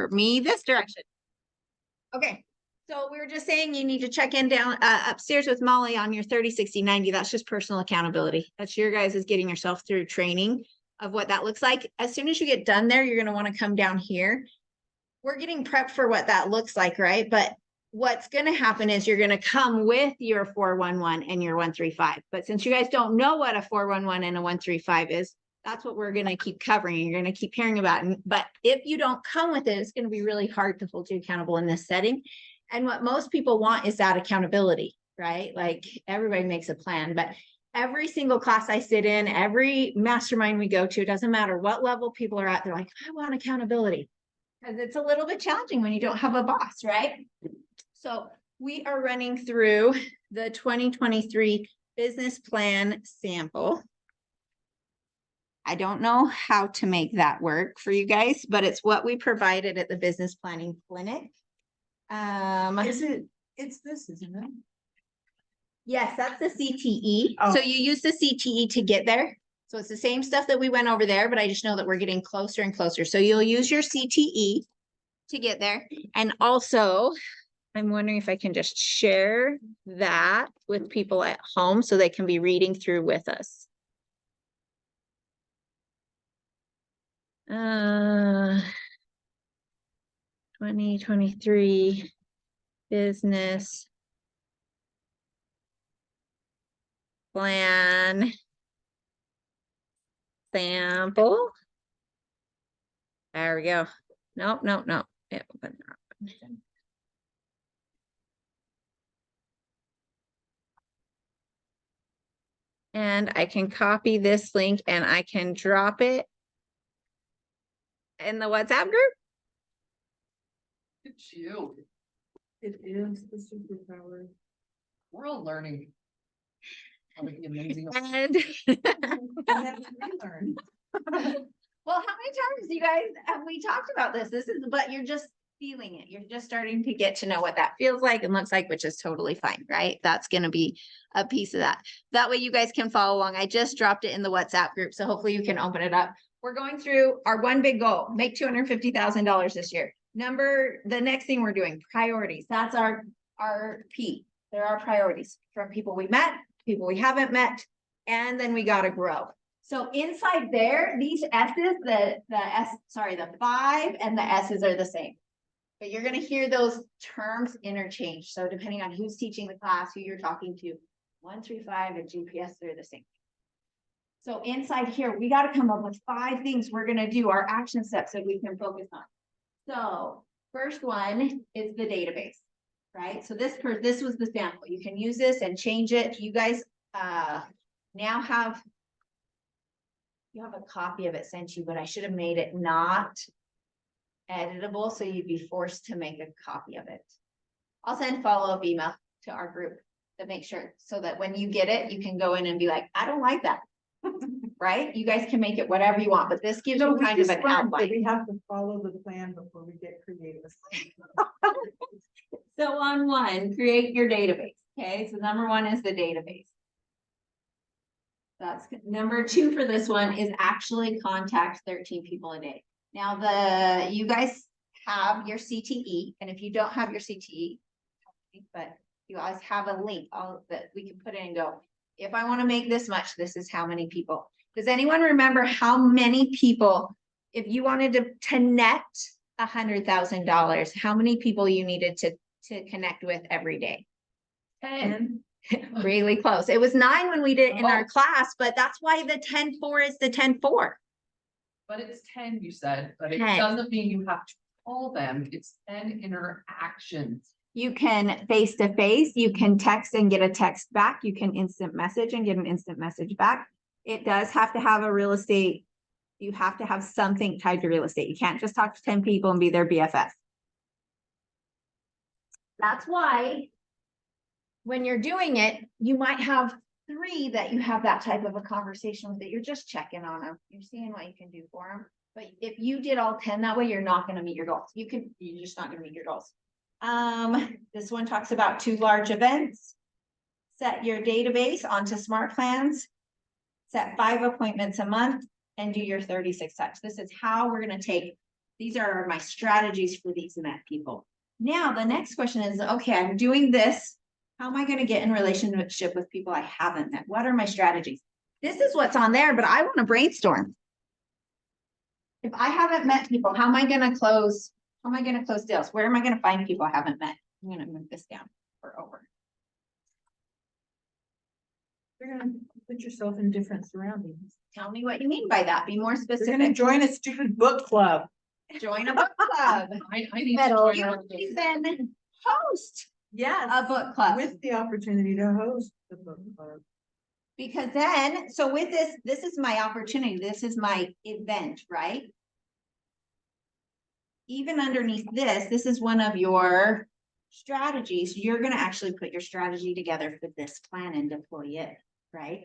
steer me this direction. Okay. So we were just saying you need to check in down upstairs with Molly on your 30, 60, 90. That's just personal accountability. That's your guys is getting yourself through training of what that looks like. As soon as you get done there, you're going to want to come down here. We're getting prepped for what that looks like, right? But what's going to happen is you're going to come with your 411 and your 135. But since you guys don't know what a 411 and a 135 is, that's what we're going to keep covering. You're going to keep hearing about it. But if you don't come with it, it's going to be really hard to hold you accountable in this setting. And what most people want is that accountability, right? Like everybody makes a plan, but every single class I sit in, every mastermind we go to, it doesn't matter what level people are at, they're like, I want accountability. Because it's a little bit challenging when you don't have a boss, right? So we are running through the 2023 business plan sample. I don't know how to make that work for you guys, but it's what we provided at the business planning clinic. It's this, isn't it? Yes, that's the CTE. Oh. So you use the CTE to get there. So it's the same stuff that we went over there, but I just know that we're getting closer and closer. So you'll use your CTE to get there. And also, I'm wondering if I can just share that with people at home so they can be reading through with us. 2023 business plan sample. There we go. Nope. It opened the wrong one. And I can copy this link and I can drop it in the WhatsApp group. It's you. It is the superpower. We're all learning. How to be amazing. And I have to relearn. well, how many times you guys have we talked about this? But you're just feeling it. You're just starting to get to know what that feels like and looks like, which is totally fine, right? That's going to be a piece of that. That way you guys can follow along. I just dropped it in the WhatsApp group, so hopefully you can open it up. We're going through our one big goal, make $250,000 this year. The next thing we're doing, priorities. That's our P. There are priorities from people we met, people we haven't met, and then we got to grow. So inside there, these S's, the 5 and the S's are the same. But you're going to hear those terms interchange. So depending on who's teaching the class, who you're talking to, 135 and GPS, they're the same. So inside here, we got to come up with 5 things we're going to do, our action steps that we can focus on. So first one is the database, right? So this was the sample. You can use this and change it. You guys now have a copy of it sent you, but I should have made it not editable, so you'd be forced to make a copy of it. I'll send follow-up email to our group to make sure so that when you get it, you can go in and be like, I don't like that. Right? You guys can make it whatever you want, but this gives you kind of an outline. We have to follow the plan before we get creative. So on 1, create your database. Okay, so number 1 is the database. That's number 2 for this one is actually contact 13 people a day. Now you guys have your CTE, and if you don't have your CTE, but you always have a link that we can put in and go, if I want to make this much, this is how many people. Does anyone remember how many people, if you wanted to net $100,000, how many people you needed to connect with every day? 10. Really close. It was 9 when we did it in our class, but that's why the 10-4 is the 10-4. But it's 10, you said, but it 10. doesn't mean you have to call them. It's 10 interactions. You can face-to-face, you can text and get a text back. You can instant message and get an instant message back. It does have to have a real estate. You have to have something tied to real estate. You can't just talk to 10 people and be their BFF. That's why when you're doing it, you might have 3 that you have that type of a conversation with that you're just checking on them. You're seeing what you can do for them. But if you did all 10 that way, you're not going to meet your goals. You're just not going to meet your goals. This one talks about 2 large events. Set your database onto smart plans. Set 5 appointments a month and do your 36 touch. This is how we're going to take These are my strategies for these met people. Now, the next question is, okay, I'm doing this. How am I going to get in relationship with people I haven't met? What are my strategies? This is what's on there, but I want to brainstorm. If I haven't met people, how am I going to close? How am I going to close deals? Where am I going to find people I haven't met? I'm going to move this down or over. You're gonna put yourself in different surroundings. Tell me what you mean by that. Be more You're gonna specific. join a stupid book club. Join a book club. I need to You join one of can those. even host Yes. a book club. With the opportunity to host the book club. Because then, so with this is my opportunity. This is my event, right? Even underneath this is one of your strategies. You're going to actually put your strategy together for this plan and deploy it, right?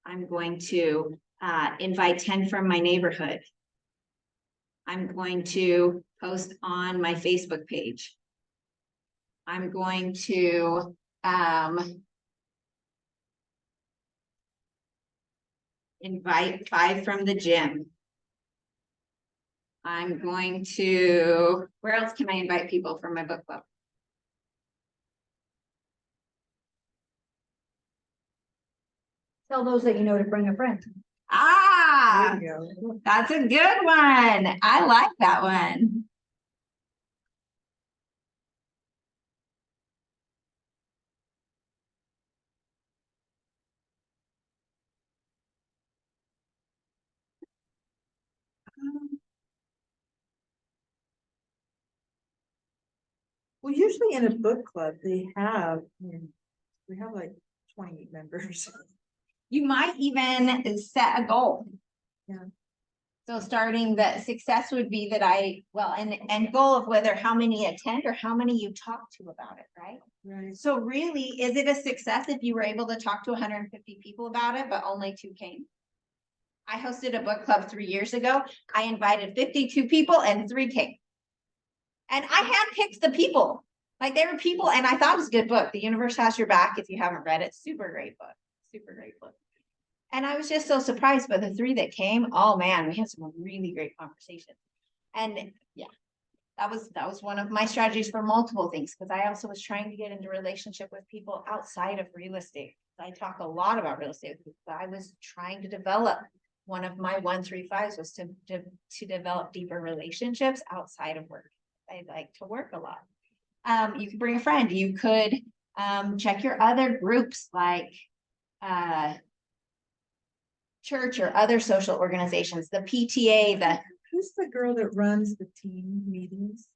I'm going to invite 10 from my neighborhood. I'm going to post on my Facebook page. I'm going to invite 5 from the gym. I'm going to, where else can I invite people from my book club? Tell those that you know to bring a friend. Ah, There you go. that's a good one. I like that one. Well, usually in a book club, we have like 28 members. You might even set a goal. Yeah. So starting the success would be that and goal of whether how many attend or how many you talk to about it, right? Right. So really, is it a success if you were able to talk to 150 people about it, but only 2 came? I hosted a book club 3 years ago. I invited 52 people and 3 came. And I handpicked the people. Like they were people, and I thought it was a good book. The Universe Has Your Back. If you haven't read it, super great book. Super great book. And I was just so surprised by the 3 that came. Oh man, we had some really great conversations. And yeah, that was one of my strategies for multiple things, because I also was trying to get into relationship with people outside of real estate. I talk a lot about real estate with people. I was trying to develop, one of my 1-3-5s was to develop deeper relationships outside of work. I like to work a lot. You could bring a friend. You could check your other groups like church or other social organizations, the PTA, Who's the girl that runs the team meetings?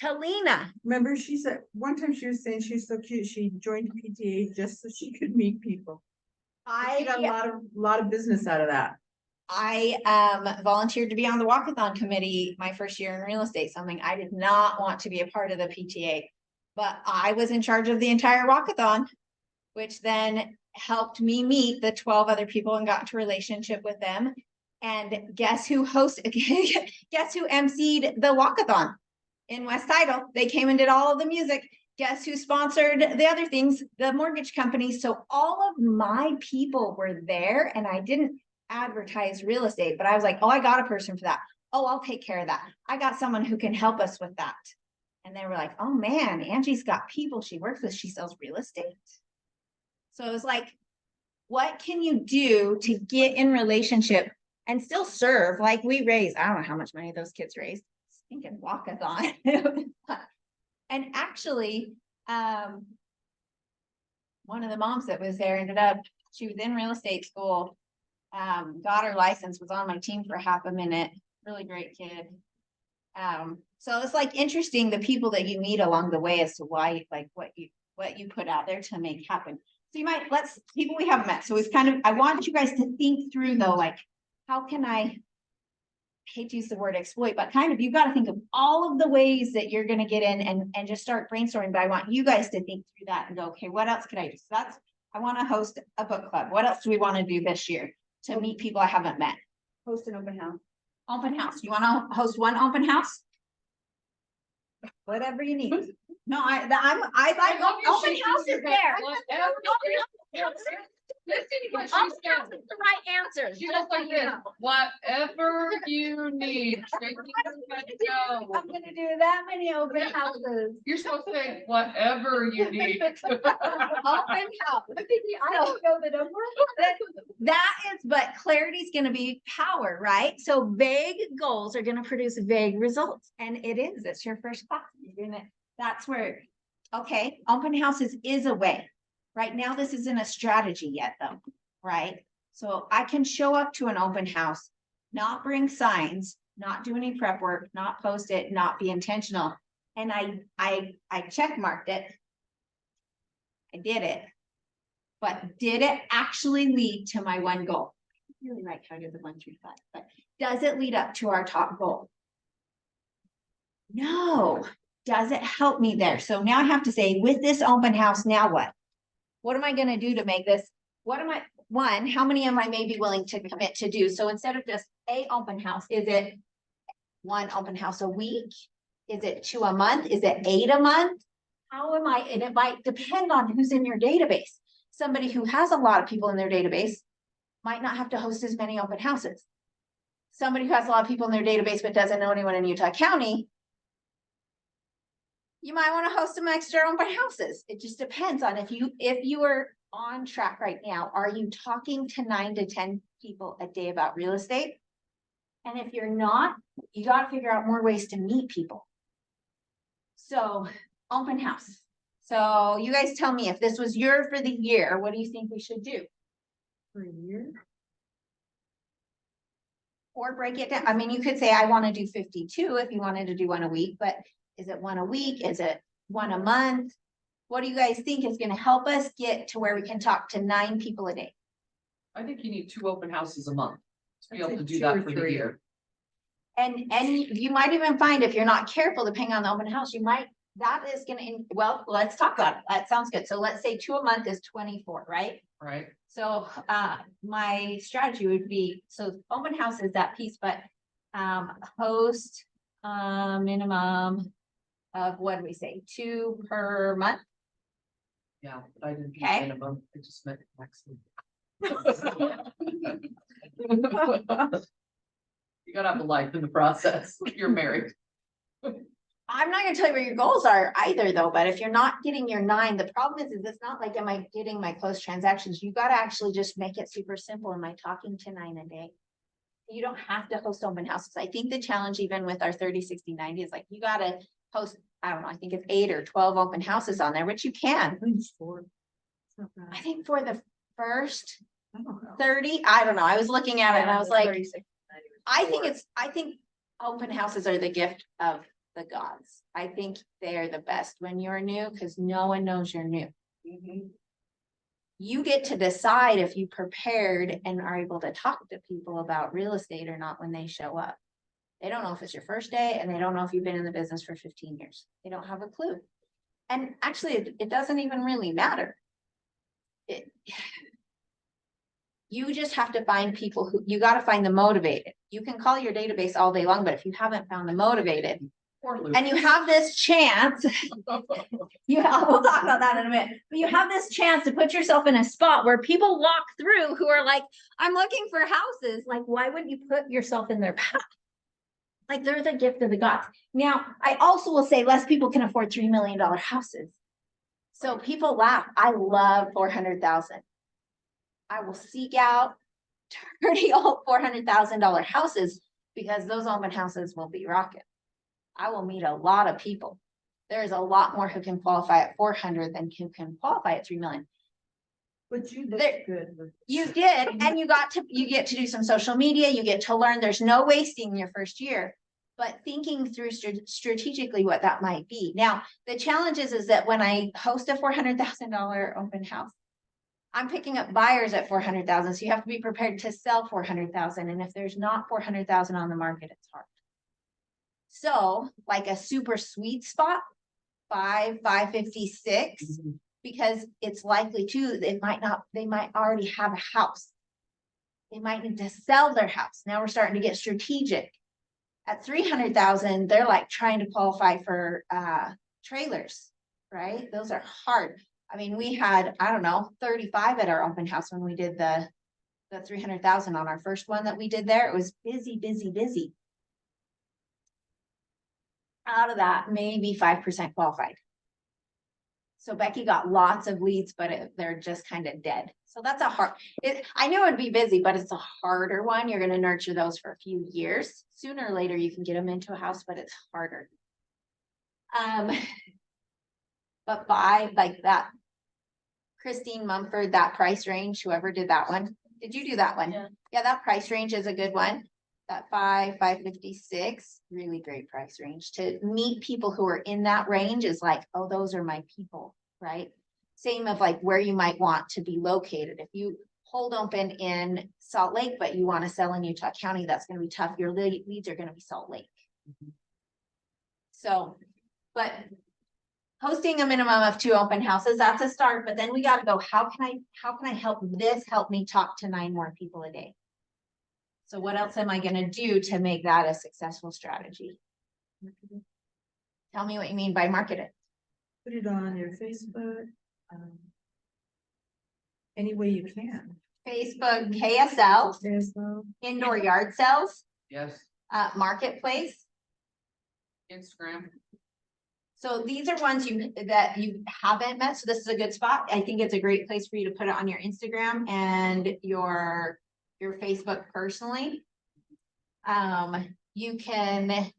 Talina. Remember, she said, one time she was saying she's so cute, she joined PTA just so she could meet people. She got a lot of business out of that. I volunteered to be on the walkathon committee my first year in real estate, something I did not want to be a part of the PTA, but I was in charge of the entire walkathon, which then helped me meet the 12 other people and got into relationship with them. And guess who guess who emceed the walkathon in West Tidal? They came and did all of the music. Guess who sponsored the other things? The mortgage company. So all of my people were there, and I didn't advertise real estate, but I was like, oh, I got a person for that. Oh, I'll take care of that. I got someone who can help us with that. And they were like, oh man, Angie's got people she works with. She sells real estate. So it was like, what can you do to get in relationship and still serve? Like we raised, I don't know how much money those kids raised. Thinking walkathon. And actually, one of the moms that was there ended up, she was in real estate school, got her license, was on my team for half a minute. Really great kid. So it's like interesting the people that you meet along the way as to why, like what you put out there to make happen. So you might, people we haven't met. So it's kind of, I want you guys to think through though, like, how can I hate to use the word exploit, but kind of, you've got to think of all of the ways that you're going to get in and just start brainstorming. But I want you guys to think through that and go, okay, what else could I do? So I want to host a book club. What else do we want to do this year to meet people I haven't met? Host an open house. Open house. You want to host one open house? Whatever you need. No, I like love your open shit, house is Susan. there. Whatever. Listen to what she Open said. house is the right answer. She was like this, whatever you need. Tracy, I'm go. gonna do that many open houses. You're supposed to say, whatever you need. Open house. I don't know the number. That is, but clarity is gonna be power, right? So vague goals are gonna produce vague results, and it's your first class. You're gonna, that's where, okay, open houses is a way. Right now, this isn't a strategy yet, though, right? So I can show up to an open house, not bring signs, not do any prep work, not post it, not be intentional. And I check marked it. I did it. But did it actually lead to my one goal? I really like how I did the 1 through 5, but does it lead up to our top goal? No. Does it help me there? So now I have to say, with this open house, now what? What am I gonna do to make this? How many am I maybe willing to commit to do? So instead of just a open house, is it 1 open house a week? Is it 2 a month? Is it 8 a month? How am I? And it might depend on who's in your database. Somebody who has a lot of people in their database might not have to host as many open houses. Somebody who has a lot of people in their database but doesn't know anyone in Utah County, you might want to host some extra open houses. It just depends on if you are on track right now. Are you talking to 9 to 10 people a day about real estate? And if you're not, you got to figure out more ways to meet people. So open house. So you guys tell me, if this was for the year, what do you think we should do? For a year? Or break it down. I mean, you could say, I want to do 52 if you wanted to do 1 a week, but is it 1 a week? Is it 1 a month? What do you guys think is going to help us get to where we can talk to 9 people a day? I think you need 2 open houses a month to be I'd able to say do 2 or that for the 3. year. And you might even find, if you're not careful, depending on the open house, that is gonna, well, let's talk about it. That sounds good. So let's say 2 a month is 24, right? Right? So my strategy would be, so open house is that piece, but host minimum of, what do we say, 2 per month? Yeah, but I didn't do Okay. minimum, I just meant maximum. You gotta have a life in the process. You're married. I'm not gonna tell you where your goals are either, though, but if you're not getting your 9, the problem is it's not like, am I getting my close transactions? You gotta actually just make it super simple. Am I talking to 9 a day? You don't have to host open houses. I think the challenge, even with our 30, 60, 90, is like, you gotta host, I don't know, I think it's 8 or 12 open houses on there, which you can. I think it's 4. It's not bad. I think for the first I don't know. 30, I don't know. I was looking at it and I was like, 36, I think open houses are the gift of the gods. I think they're the best when you're new, because no one knows you're new. You get to decide if you prepared and are able to talk to people about real estate or not when they show up. They don't know if it's your first day, and they don't know if you've been in the business for 15 years. They don't have a clue. And actually, it doesn't even really matter. You just have to find people you got to find the motivated. You can call your database all day long, but if you haven't found the motivated, and you have this chance, we'll talk about that in a minute, but you have this chance to put yourself in a spot where people walk through who are like, I'm looking for houses. Like, why wouldn't you put yourself in their path? Like, they're the gift of the gods. Now, I also will say less people can afford $3 million houses. So people laugh. I love 400,000. I will seek out dirty old $400,000 houses, because those open houses will be rocking. I will meet a lot of people. There's a lot more who can qualify at 400 than who can qualify at 3 million. But you did There- good. with- You did, and you get to do some social media. You get to learn. There's no wasting your first year, but thinking through strategically what that might be. Now, the challenge is that when I host a $400,000 open house, I'm picking up buyers at 400,000. So you have to be prepared to sell 400,000. And if there's not 400,000 on the market, it's hard. So like a super sweet spot, 556, because it's likely too, they might already have a house. They might need to sell their house. Now we're starting to get strategic. At 300,000, they're like trying to qualify for trailers, right? Those are hard. I mean, we had, I don't know, 35 at our open house when we did the 300,000 on our first one that we did there. It was busy, busy, busy. Out of that, maybe 5% qualified. So Becky got lots of leads, but they're just kind of dead. So that's a hard, I knew it'd be busy, but it's a harder one. You're going to nurture those for a few years. Sooner or later, you can get them into a house, but it's harder. But by like that, Christine Mumford, that price range, whoever did that one. Did you do that one? Yeah, that price range is a good one. That 556, really great price range. To meet people who are in that range is like, oh, those are my people, right? Same of like where you might want to be located. If you hold open in Salt Lake, but you want to sell in Utah County, that's going to be tough. Your leads are going to be Salt Lake. So, but hosting a minimum of 2 open houses, that's a start, but then we got to go, how can I help me talk to 9 more people a day? So what else am I going to do to make that a successful strategy? Tell me what you mean by market it. Put it on your Facebook. Any way you can. Facebook, KSL, Facebook. indoor yard sales, Yes, marketplace. Instagram. So these are ones that you haven't met. So this is a good spot. I think it's a great place for you to put it on your Instagram and your Facebook personally. You can,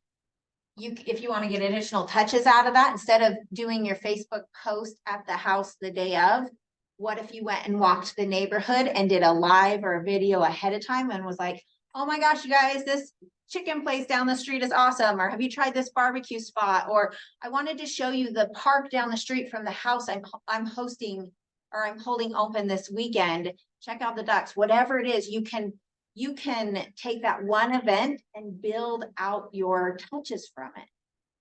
if you want to get additional touches out of that, instead of doing your Facebook post at the house the day of, what if you went and walked the neighborhood and did a live or a video ahead of time and was like, oh my gosh, you guys, this chicken place down the street is awesome. Or have you tried this barbecue spot? Or I wanted to show you the park down the street from the house I'm hosting or I'm holding open this weekend. Check out the ducks, whatever it is, you can take that one event and build out your touches from it.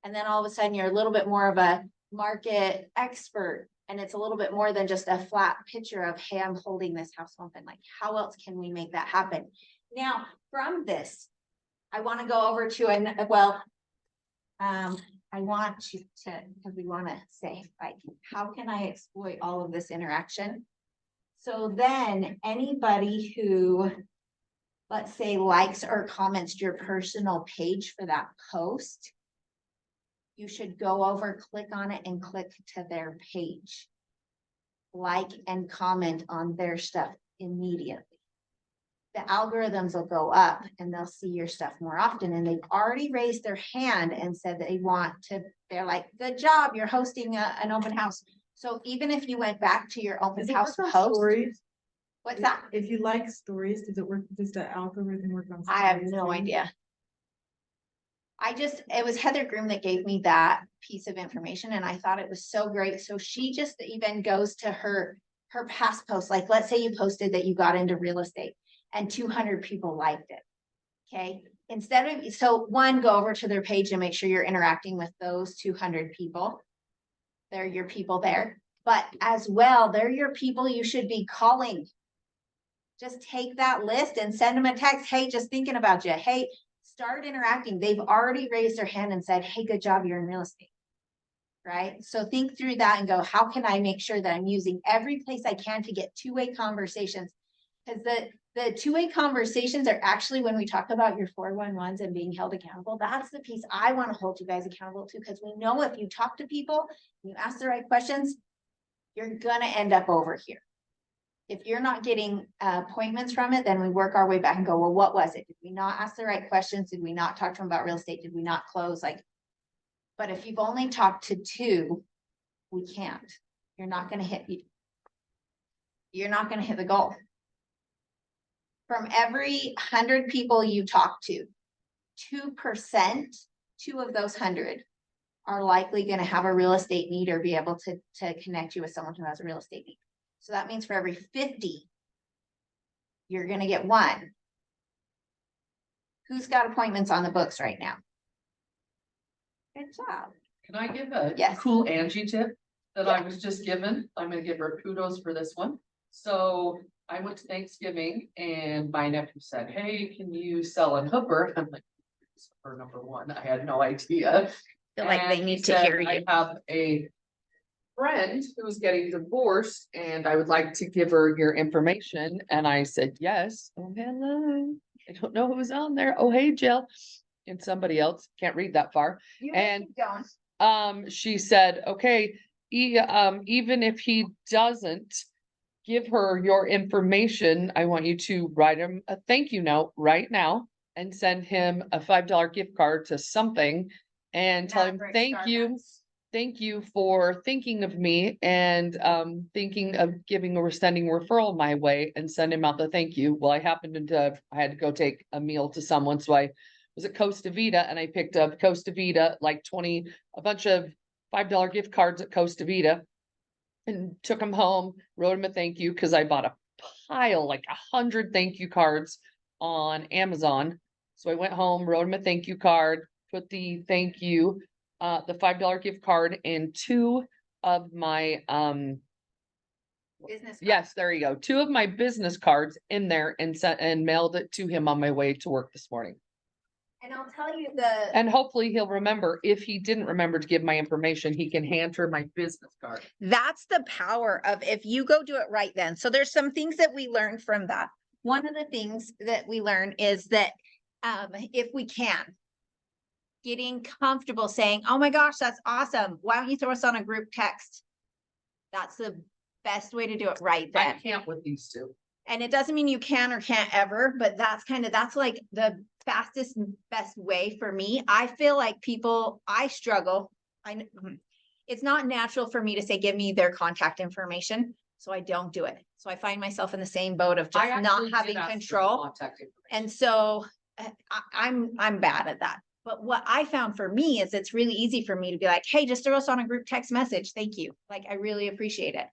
And then all of a sudden you're a little bit more of a market expert. And it's a little bit more than just a flat picture of, hey, I'm holding this house open. Like, how else can we make that happen? Now, from this, I want to go over to I want to because we want to say, like, how can I exploit all of this interaction? So then anybody who, let's say, likes or comments your personal page for that post, you should go over, click on it, and click to their page. Like and comment on their stuff immediately. The algorithms will go up and they'll see your stuff more often. And they've already raised their hand and said they want to, they're like, good job, you're hosting an open house. So even if you went back to your open house post, stories? what's that? If you like stories, does it work? Does the algorithm work on? I have stories no too? idea. It was Heather Groom that gave me that piece of information and I thought it was so great. So she just even goes to her past posts. Like, let's say you posted that you got into real estate and 200 people liked it. Okay. So one, go over to their page and make sure you're interacting with those 200 people. They're your people there, but as well, they're your people you should be calling. Just take that list and send them a text. Hey, just thinking about you. Hey, start interacting. They've already raised their hand and said, hey, good job, you're in real estate. Right? So think through that and go, how can I make sure that I'm using every place I can to get two-way conversations? Because the two-way conversations are actually when we talk about your 411s and being held accountable. That's the piece I want to hold you guys accountable to, because we know if you talk to people, you ask the right questions, you're going to end up over here. If you're not getting appointments from it, then we work our way back and go, well, what was it? Did we not ask the right questions? Did we not talk to them about real estate? Did we not close? But if you've only talked to 2, we can't. You're not going to hit the goal. From every 100 people you talk to, 2%, 2 of those 100 are likely going to have a real estate need or be able to connect you with someone who has a real estate need. So that means for every 50, you're going to get 1. Who's got appointments on the books right now? Good job. Can I give a Yes. cool Angie tip that I was just given? I'm gonna give her kudos for this one. So I went to Thanksgiving and my nephew said, hey, can you sell in Hooper? I'm like, Hooper number 1. I had no idea. Feel like they And need he to said, hear you. I have a friend who's getting divorced and I would like to give her your information. And I said, yes. Oh, hello. I don't know who's on there. Oh, hey, Jill. And somebody else, can't read that far. You And don't. she said, okay, even if he doesn't give her your information, I want you to write him a thank you note right now and send him a $5 gift card to something and tell him, Maverick thank you. Starbucks. Thank you for thinking of me and thinking of giving or sending a referral my way and send him out the thank you. Well, I happened to, I had to go take a meal to someone, so I was at Costa Vida and I picked up Costa Vida, like a bunch of $5 gift cards at Costa Vida. And took them home, wrote him a thank you, because I bought a pile, like 100 thank you cards on Amazon. So I went home, wrote him a thank you card, put the thank you, the $5 gift card in two of my, Business. yes, there you go. Two of my business cards in there and sent and mailed it to him on my way to work this morning. And I'll tell you the. And hopefully he'll remember. If he didn't remember to give my information, he can hand her my business card. That's the power of if you go do it right then. So there's some things that we learned from that. One of the things that we learn is that if we can, getting comfortable saying, oh my gosh, that's awesome. Why don't you throw us on a group text? That's the best way to do it right I then. can't with these two. And it doesn't mean you can or can't ever, but that's like the fastest and best way for me. I feel like I struggle. It's not natural for me to say, give me their contact information. So I don't do it. So I find myself in the same boat of I just not actually did having ask for control. contact information. And so I'm bad at that. But what I found for me is it's really easy for me to be like, hey, just throw us on a group text message. Thank you. Like, I really appreciate it.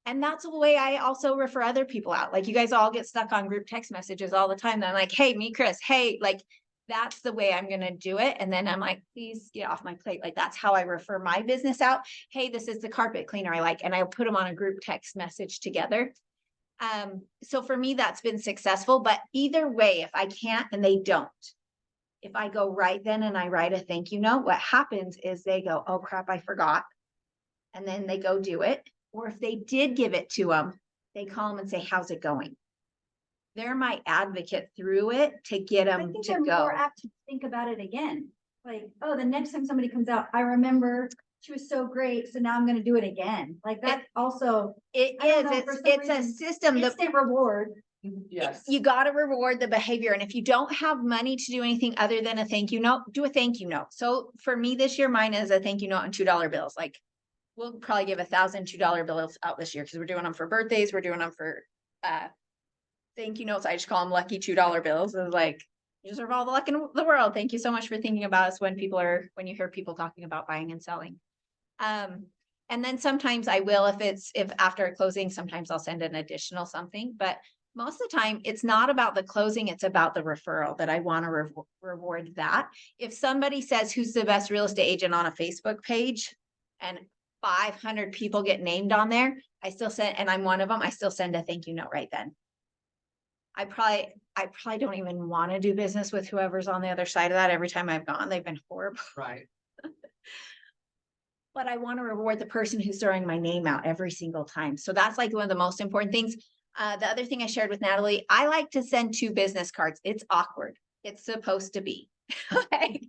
And that's the way I also refer other people out. Like, you guys all get stuck on group text messages all the time. Then I'm like, hey, me, Chris, hey, like, that's the way I'm going to do it. And then I'm like, please get off my plate. Like, that's how I refer my business out. Hey, this is the carpet cleaner I like. And I'll put them on a group text message together. So for me, that's been successful. But either way, if I can't and they don't, if I go right then and I write a thank you note, what happens is they go, oh crap, I forgot. And then they go do it. Or if they did give it to them, they call them and say, how's it going? They're my advocate through it to get I them think to I'm go. more apt to think about it again. Like, oh, the next time somebody comes out, I remember she was so great, so now I'm gonna do it again. Like that also, It I don't is, know, for some it's a reason, system that instant reward. Yes. you got to reward the behavior. And if you don't have money to do anything other than a thank you note, do a thank you note. So for me this year, mine is a thank you note and $2 bills. Like, we'll probably give 1,000 $2 bills out this year because we're doing them for birthdays. We're doing them for thank you notes. I just call them lucky $2 bills. It's like, you deserve all the luck in the world. Thank you so much for thinking about us when you hear people talking about buying and selling. And then sometimes I will, if after a closing, sometimes I'll send an additional something, but most of the time it's not about the closing. It's about the referral that I want to reward that. If somebody says, who's the best real estate agent on a Facebook page and 500 people get named on there, I still send, and I'm one of them, I still send a thank you note right then. I probably don't even want to do business with whoever's on the other side of that. Every time I've gone, they've been horrible. Right. But I want to reward the person who's throwing my name out every single time. So that's like one of the most important things. The other thing I shared with Natalie, I like to send 2 business cards. It's awkward. It's supposed to be. Okay.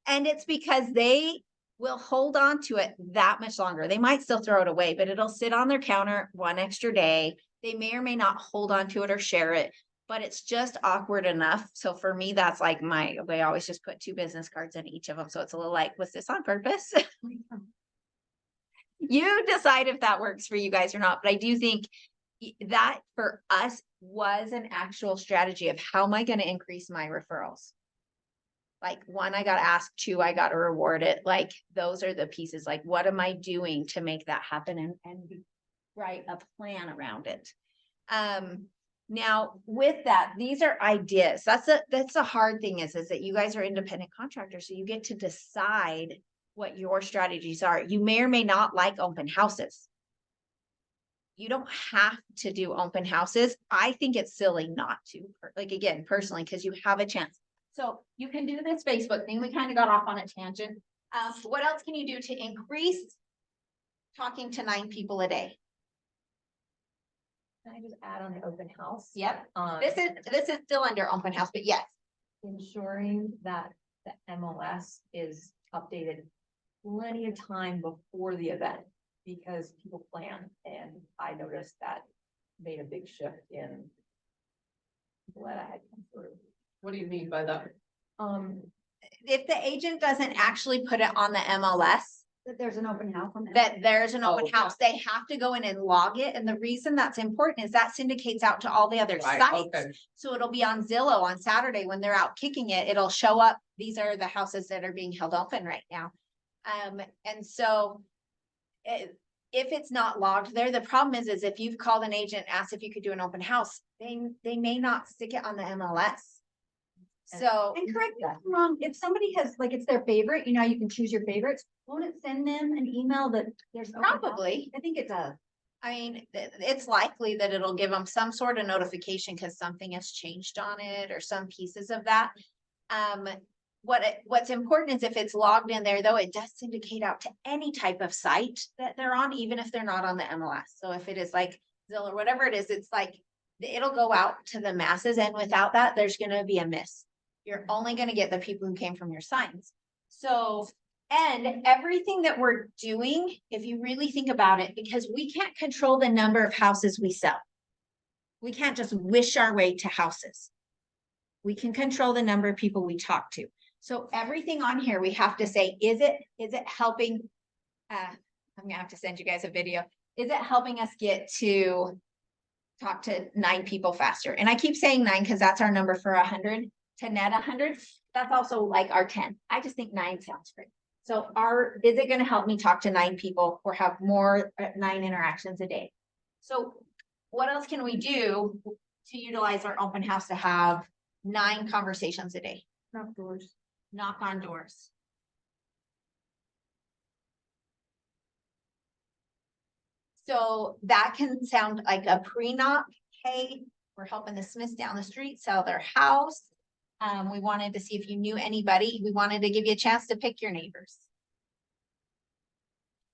And it's because they will hold on to it that much longer. They might still throw it away, but it'll sit on their counter one extra day. They may or may not hold on to it or share it, but it's just awkward enough. So for me, that's like my way. I always just put 2 business cards in each of them. So it's a little like, was this on purpose? You decide if that works for you guys or not. But I do think that for us was an actual strategy of how am I going to increase my referrals? Like 1, I got asked, 2, I got to reward it. Like those are the pieces. Like, what am I doing to make that happen and write a plan around it? Now with that, these are ideas. That's a hard thing is that you guys are independent contractors. So you get to decide what your strategies are. You may or may not like open houses. You don't have to do open houses. I think it's silly not to, like, again, personally, because you have a chance. So you can do this Facebook thing. We kind of got off on a tangent. What else can you do to increase talking to 9 people a day. Can I just add on the open house? Yep. Um, This is still under open house, but yes, ensuring that the MLS is updated plenty of time before the event. Because people plan, and I noticed that made a big shift in what I had come through. What do you mean by that? if the agent doesn't actually put it on the MLS, That there's an open house on that there's an open Oh. house, they have to go in and log it. And the reason that's important is that syndicates out to all the other Right, sites. okay. So it'll be on Zillow on Saturday when they're out kicking it, it'll show up. These are the houses that are being held open right now. And so if it's not logged there, the problem is if you've called an agent, asked if you could do an open house, they may not stick it on the MLS. So, And correct me if I'm wrong, if somebody has, like, it's their favorite, you know, you can choose your favorites, won't it send them an email that there's? open house? probably, I think it does. I mean, it's likely that it'll give them some sort of notification because something has changed on it or some pieces of that. What's important is if it's logged in there, though, it does syndicate out to any type of site that they're on, even if they're not on the MLS. So if it is like Zillow or whatever it is, it's like, it'll go out to the masses, and without that, there's gonna be a miss. You're only gonna get the people who came from your signs. So, and everything that we're doing, if you really think about it, because we can't control the number of houses we sell. We can't just wish our way to houses. We can control the number of people we talk to. So everything on here, we have to say, is it helping? I'm gonna have to send you guys a video. Is it helping us get to talk to 9 people faster? And I keep saying 9 because that's our number for 100 to net 100. That's also like our 10. I just think 9 sounds great. So is it gonna help me talk to 9 people or have more 9 interactions a day? So what else can we do to utilize our open house to have 9 conversations a day? Knock doors. Knock on doors. So that can sound like a pre-knock. Hey, we're helping the Smiths down the street sell their house. We wanted to see if you knew anybody. We wanted to give you a chance to pick your neighbors.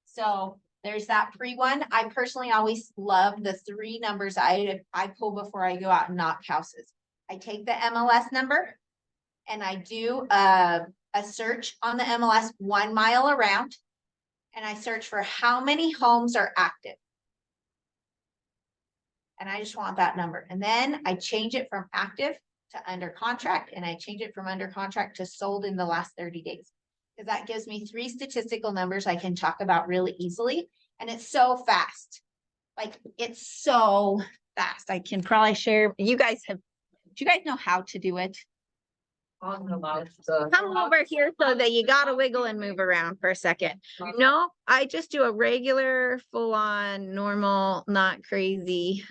So there's that pre one. I personally always love the 3 numbers I pull before I go out and knock houses. I take the MLS number and I do a search on the MLS 1 mile around. And I search for how many homes are active. And I just want that number. And then I change it from active to under contract, and I change it from under contract to sold in the last 30 days. Because that gives me 3 statistical numbers I can talk about really easily. And it's so fast. Like, it's so fast. I can probably share. Do you guys know how to do it? On the Come over here so that you gotta wiggle and move around for a second. No, I just do a regular, full on, normal, not crazy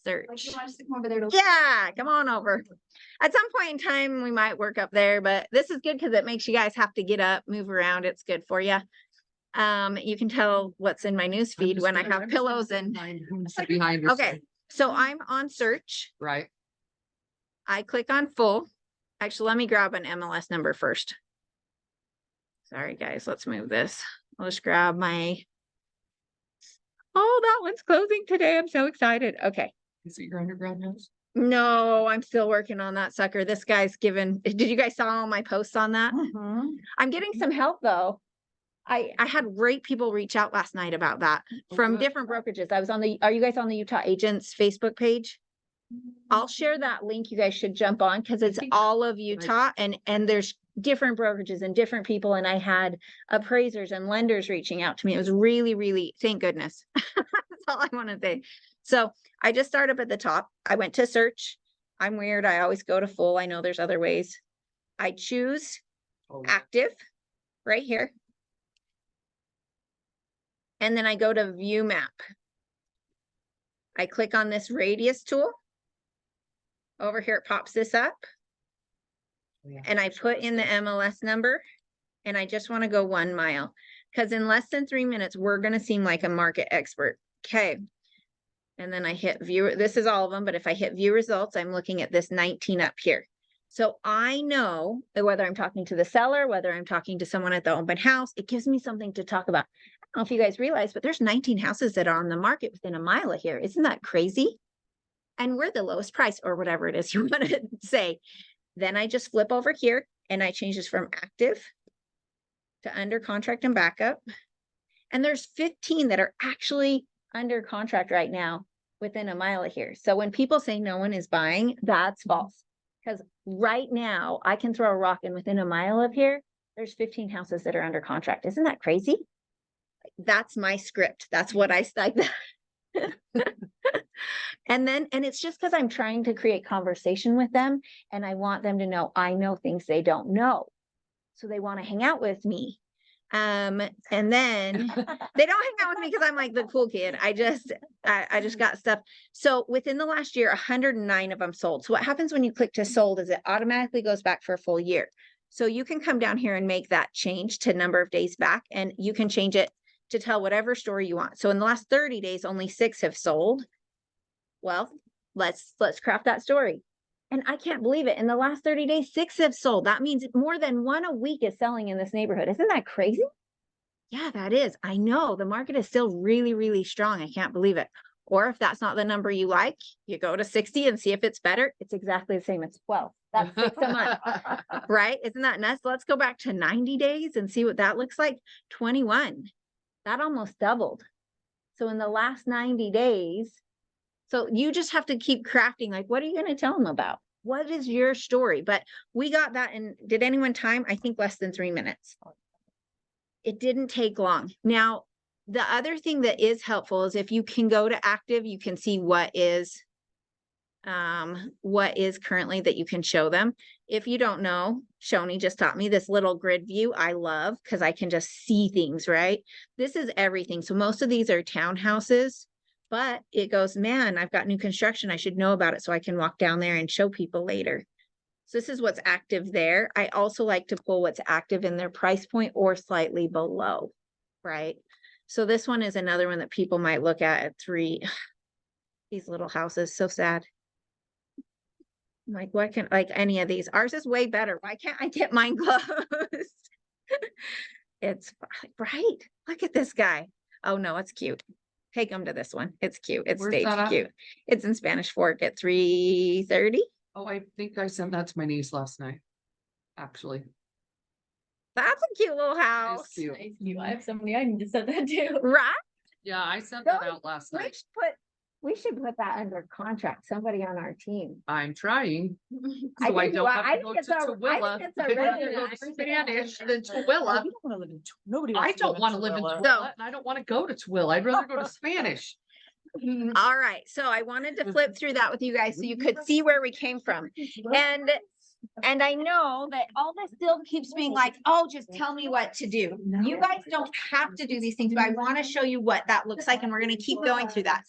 Like, search. you want us to come over there to? Yeah, come on over. At some point in time, we might work up there, but this is good because it makes you guys have to get up, move around. It's good for you. You can tell what's in my news feed when I have pillows and, Behind your. okay, so I'm on search. Right. I click on full. Actually, let me grab an MLS number first. Sorry, guys, let's move this. I'll just grab my. Oh, that one's closing today. I'm so excited. Okay. Is it your underground house? No, I'm still working on that sucker. This guy's given, did you guys saw all my posts on that? I'm getting some help though. I had great people reach out last night about that from good. different brokerages. I was on are you guys on the Utah Agents Facebook page? I'll share that link. You guys should jump on because it's think all of Utah and there's different brokerages and different people. And I had appraisers and lenders reaching out to me. It was really, really, thank goodness. That's all I want to say. So I just start up at the top. I went to search. I'm weird. I always go to full. I know there's other ways. I choose active right here. And then I go to view map. I click on this radius tool. Over here, it pops this up. And I put in the MLS number and I just want to go 1 mile because in less than 3 minutes, we're going to seem like a market expert. Okay. And then I hit view. This is all of them, but if I hit view results, I'm looking at this 19 up here. So I know that whether I'm talking to the seller, whether I'm talking to someone at the open house, it gives me something to talk about. know if you guys realize, but there's 19 houses that are on the market within a mile of here. Isn't that crazy? And we're the lowest price or whatever it is you want to say. Then I just flip over here and I change this from active to under contract and backup. And there's 15 that are actually under contract right now within a mile of here. So when people say no one is buying, that's false. Because right now I can throw a rock and within a mile of here, there's 15 houses that are under contract. Isn't that crazy? That's my script. That's what I like. And it's just because I'm trying to create conversation with them and I want them to know I know things they don't know. So they want to hang out with me. And then they don't hang out with me because I'm like the cool kid. I just got stuff. So within the last year, 109 of them sold. So what happens when you click to sold is it automatically goes back for a full year. So you can come down here and make that change to number of days back, and you can change it to tell whatever story you want. So in the last 30 days, only 6 have sold. Well, let's craft that story. And I can't believe it. In the last 30 days, 6 have sold. That means more than 1 a week is selling in this neighborhood. Isn't that crazy? Yeah, that is. I know the market is still really, really strong. I can't believe it. Or if that's not the number you like, you go to 60 and see if it's better. It's exactly the same as 12. That's 6 a month, right? Isn't that nuts? Let's go back to 90 days and see what that looks like. 21. That almost doubled. So in the last 90 days, so you just have to keep crafting, like, what are you going to tell them about? What is your story? But we got that in, did anyone time? I think less than 3 minutes. It didn't take long. Now, the other thing that is helpful is if you can go to active, you can see what is currently that you can show them. If you don't know, Shoni just taught me this little grid view. I love because I can just see things, right? This is everything. So most of these are townhouses. But it goes, man, I've got new construction. I should know about it so I can walk down there and show people later. So this is what's active there. I also like to pull what's active in their price point or slightly below, right? So this one is another one that people might look at 3. These little houses, so sad. Like, what can, like any of these? Ours is way better. Why can't I get mine closed? It's right. Look at this guy. Oh no, it's cute. Take them to this one. It's cute. It's Where's staged that at? cute. It's in Spanish Fork at 330. Oh, I think I sent that to my niece last night. Actually, That's a cute little it's house. cute. I have somebody I need to send that to. Right? Yeah, I sent that Really? out last We night. should put that under contract. Somebody on our team. I'm trying. I So I think don't you are. have I to go think to it's a- I Tooele. think it's a I'd rather really go nice- to Spanish than Oh, Tooele. you don't wanna live in nobody I wants to don't want to live in Tooele. Tooele, and I don't want to go to Tooele. I'd rather go to Spanish. All right. So I wanted to flip through that with you guys so you could see where we came from. And I know that all this still keeps being like, oh, just tell me what to do. You guys don't have to do these things, but I want to show you what that looks like, and we're going to keep going through that.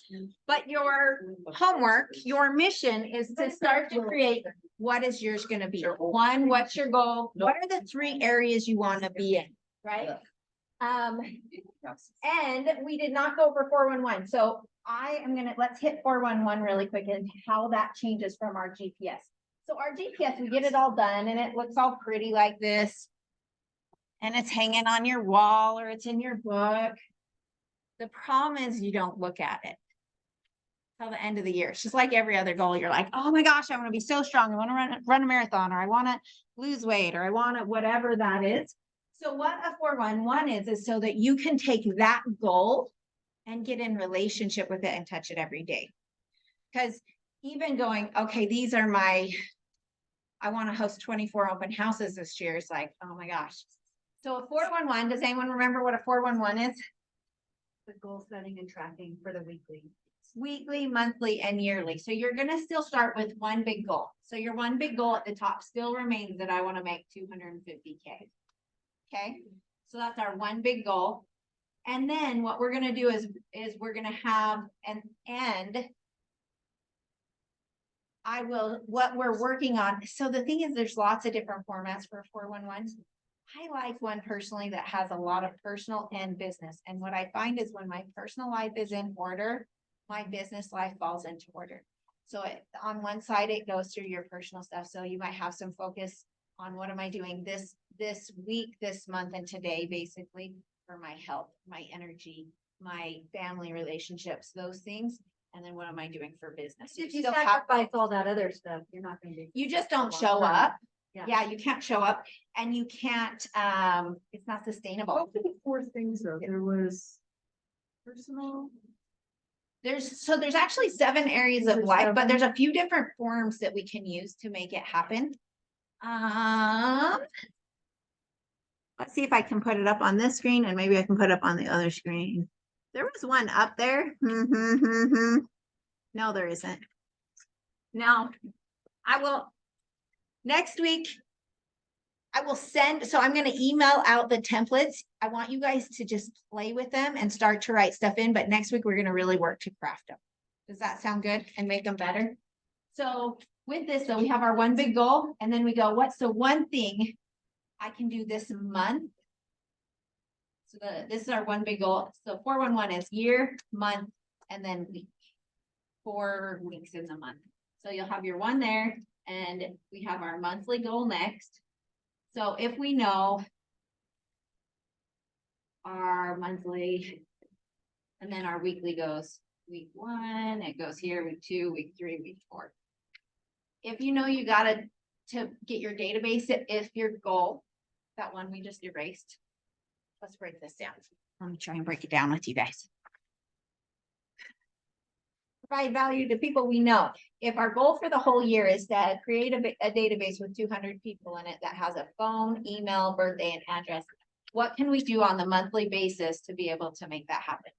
But your homework, your mission is to start to create what is yours going to be. 1, what's your goal? What are the 3 areas you want to be in, right? And we did not go over 411. So let's hit 411 really quick and how that changes from our GPS. So our GPS, we get it all done and it looks all pretty like this. And it's hanging on your wall or it's in your book. The problem is you don't look at it till the end of the year. It's just like every other goal. You're like, oh my gosh, I want to be so strong. I want to run a marathon, or I want to lose weight, or I want to whatever that is. So what a 411 is so that you can take that goal and get in relationship with it and touch it every day. Because even going, okay, these are I want to host 24 open houses this year. It's like, oh my gosh. So a 411, does anyone remember what a 411 is? The goal setting and tracking for the weekly. Weekly, monthly, and yearly. So you're going to still start with one big goal. So your one big goal at the top still remains that I want to make 250K. Okay. So that's our one big goal. And then what we're going to do is we're going to have an end. What we're working on. So the thing is, there's lots of different formats for 411s. I like one personally that has a lot of personal and business. And what I find is when my personal life is in order, my business life falls into order. So on one side, it goes through your personal stuff. So you might have some focus on what am I doing this week, this month, and today, basically. for my health, my energy, my family relationships, those things. And then what am I doing for business? If you still have- sacrifice all that other stuff, you're not gonna be. You just don't long show term. up. Yeah. Yeah, you can't show up and you can't, it's not sustainable. What were the 4 things though? There was personal. There's actually 7 areas Is of there life, but 7? there's a few different forms that we can use to make it happen. Let's see if I can put it up on this screen and maybe I can put it up on the other screen. There was one up there. No, there isn't. No, I will, next week, I will send, so I'm gonna email out the templates. I want you guys to just play with them and start to write stuff in, but next week we're gonna really work to craft them. Does that sound good and make them better? So with this, though, we have our one big goal and then we go, what's the one thing I can do this month? So this is our one big goal. So 411 is year, month, and then week. 4 weeks in the month. So you'll have your one there and we have our monthly goal next. So if we know our monthly, and then our weekly goes week 1, it goes here, week 2, week 3, week 4. If you know you gotta to get your database, if your goal, that one we just erased. Let's break this down. Let me try and break it down with you guys. Provide value to people we know. If our goal for the whole year is to create a database with 200 people in it that has a phone, email, birthday, and address, what can we do on the monthly basis to be able to make that happen?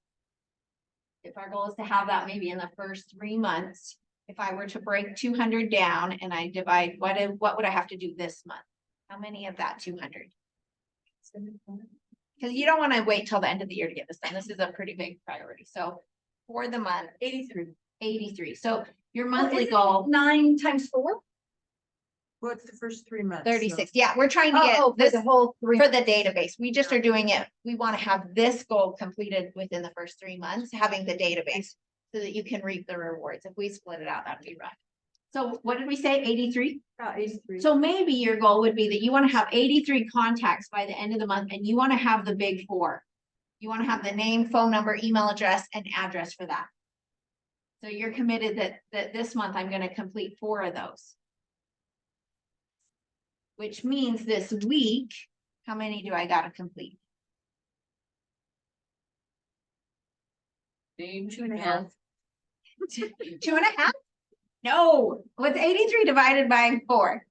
If our goal is to have that maybe in the first 3 months, if I were to break 200 down and I divide, what would I have to do this month? How many of that 200? Because you don't want to wait till the end of the year to get this done. This is a pretty big priority. So for the month, 83. So your monthly goal, 9 times 4? What's the first 3 months? 36. Yeah, we're trying to get Oh, for this the whole 3. for the database. We just are doing it. We want to have this goal completed within the first 3 months, having the database so that you can reap the rewards. If we split it out, that'd be rough. So what did we say? 83? 83. So maybe your goal would be that you want to have 83 contacts by the end of the month and you want to have the big 4. You want to have the name, phone number, email address, and address for that. So you're committed that this month I'm going to complete 4 of those. Which means this week, how many do I got to complete? Name, 2.5. 2.5? No, what's 83 divided by 4?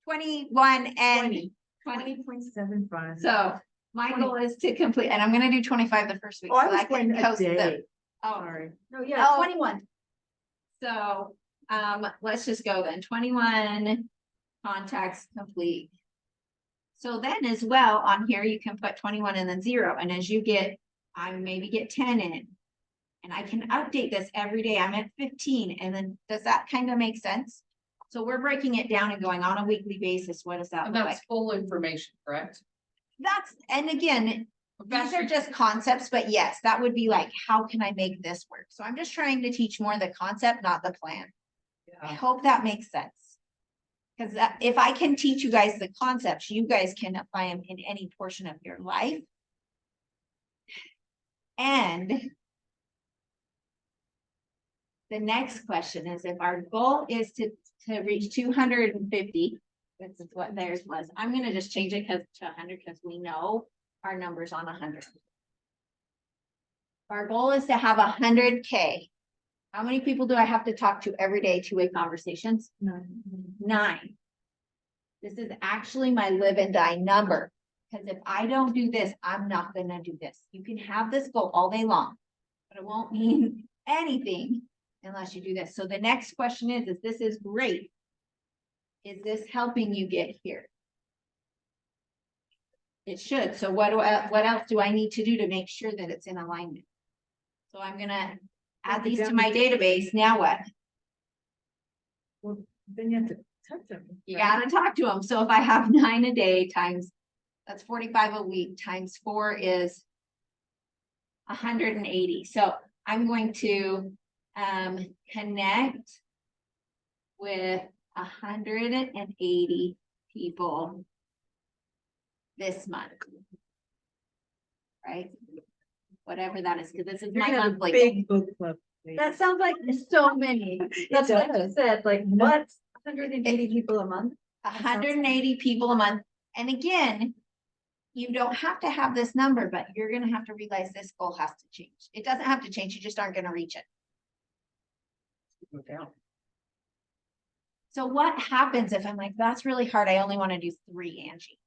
21 and 20. 20.75. So my 20. goal is to complete, and I'm gonna do 25 the first week. Oh, I so was can going a post the- day. Oh, Sorry. No, yeah, Oh. 21. so, let's just go then, 21 contacts complete. So then as well, on here, you can put 21 and then 0, and as you get, I maybe get 10 in. And I can update this every day, I'm at 15, and then, does that kind of make sense? So we're breaking it down and going on a weekly basis, what does that and look like? that's full information, correct? That's, and again, these are just concepts, but yes, that would be like, how can I make this work? So I'm just trying to teach more the concept, not the plan. I Yeah. hope that makes sense. Because if I can teach you guys the concepts, you guys can apply them in any portion of your life. And the next question is, if our goal is to reach 250, this is what theirs was. I'm gonna just change it to 100 because we know our numbers on 100. Our goal is to have 100K. How many people do I have to talk to every day, 2-way conversations? 9. This is actually my live and die number. Because if I don't do this, I'm not gonna do this. You can have this goal all day long, but it won't mean anything unless you do this. So the next question is this is great. Is this helping you get here? It should. So what else do I need to do to make sure that it's in alignment? So I'm gonna add these to my database. Now what? Well, then you have to touch them. You gotta talk to them. So if I have 9 a day times, that's 45 a week, times 4 is 180. So I'm going to connect with 180 people this month. right? Whatever that is, because this is You're my gonna have a monthly. big book club. That sounds like so many. That's what I said, like, what, 180 people a month? 180 people a month. And again, you don't have to have this number, but you're gonna have to realize this goal has to change. It doesn't have to change, you just aren't gonna reach it. Go down. So what happens if I'm like, that's really hard, I only wanna do 3, Angie?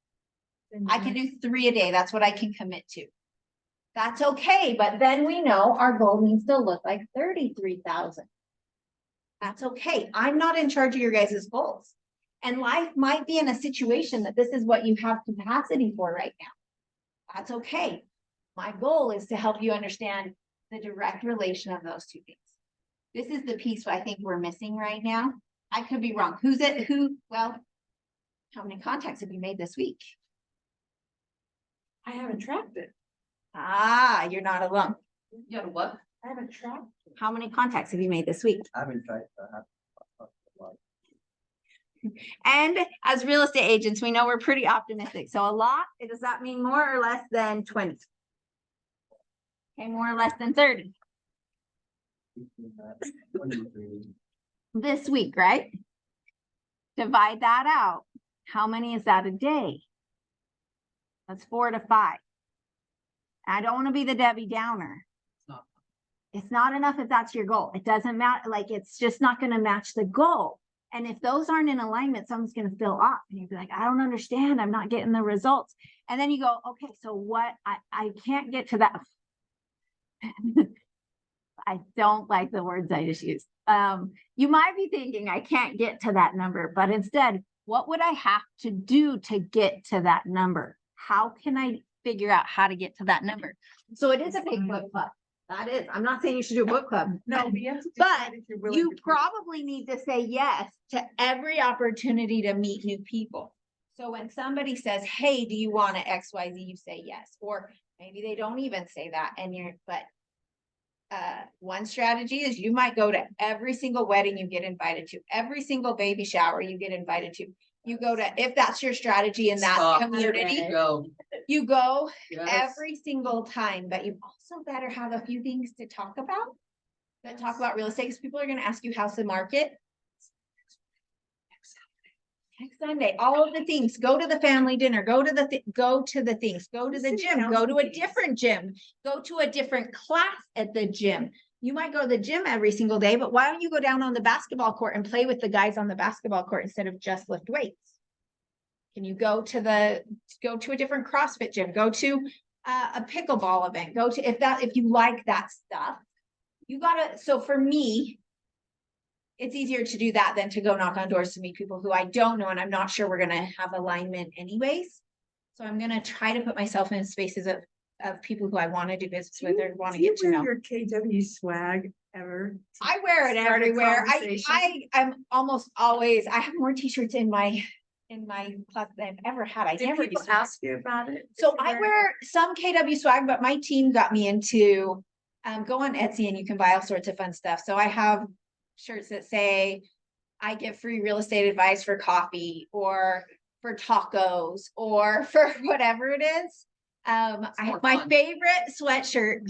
I can do 3 a day, that's what I can commit to. That's okay, but then we know our goal needs to look like 33,000. That's okay, I'm not in charge of your guys' goals. And life might be in a situation that this is what you have capacity for right now. That's okay. My goal is to help you understand the direct relation of those two things. This is the piece I think we're missing right now. I could be wrong. Well, how many contacts have you made this week? I haven't tracked it. Ah, you're not alone. You know what? I haven't tracked it. How many contacts have you made this week? I haven't tried that. And as real estate agents, we know we're pretty optimistic. So a lot, does that mean more or less than 20? Okay, more or less than 30 this week, right? Divide that out. How many is that a day? That's 4 to 5. I don't want to be the Debbie Downer. not. It's not enough if that's your goal. It doesn't matter. Like, it's just not going to match the goal. And if those aren't in alignment, someone's going to feel off and you'd be like, I don't understand. I'm not getting the results. And then you go, okay, so what? I can't get to that. I don't like the words I just used. You might be thinking I can't get to that number, but instead, what would I have to do to get to that number? How can I figure out how to get to that number? So it is a big book club. That is, I'm not saying you should do a book club. No, but you have to But decide if you're willing You to do it. probably need to say yes to every opportunity to meet new people. So when somebody says, hey, do you want to XYZ, you say yes, or maybe they don't even say that and one strategy is you might go to every single wedding you get invited to, every single baby shower you get invited to. You go to, if that's your strategy in that Stop. community, Go. you go Yes. every single time, but you also better have a few things to talk about. That talk about real estate, because people are gonna ask you how's the market. Next Sunday, all of the things, go to the family dinner, go to the things, go to the gym, go to a different gym, go to a different class at the gym. You might go to the gym every single day, but why don't you go down on the basketball court and play with the guys on the basketball court instead of just lift weights? Can you go to a different CrossFit gym, go to a pickleball event, if you like that stuff, so for me, it's easier to do that than to go knock on doors to meet people who I don't know, and I'm not sure we're gonna have alignment anyways. So I'm gonna try to put myself in spaces of people who I want to do business with or want to get to know. Your KW swag ever? I wear it Start a everywhere. conversation. I'm almost always, I have more t-shirts in my class than I've ever had. I Did never people used to. ask you about it? So I wear some KW swag, but my team got me into, go on Etsy and you can buy all sorts of fun stuff. So I have shirts that say, I get free real estate advice for coffee or for tacos or for whatever it is. more My fun. favorite sweatshirt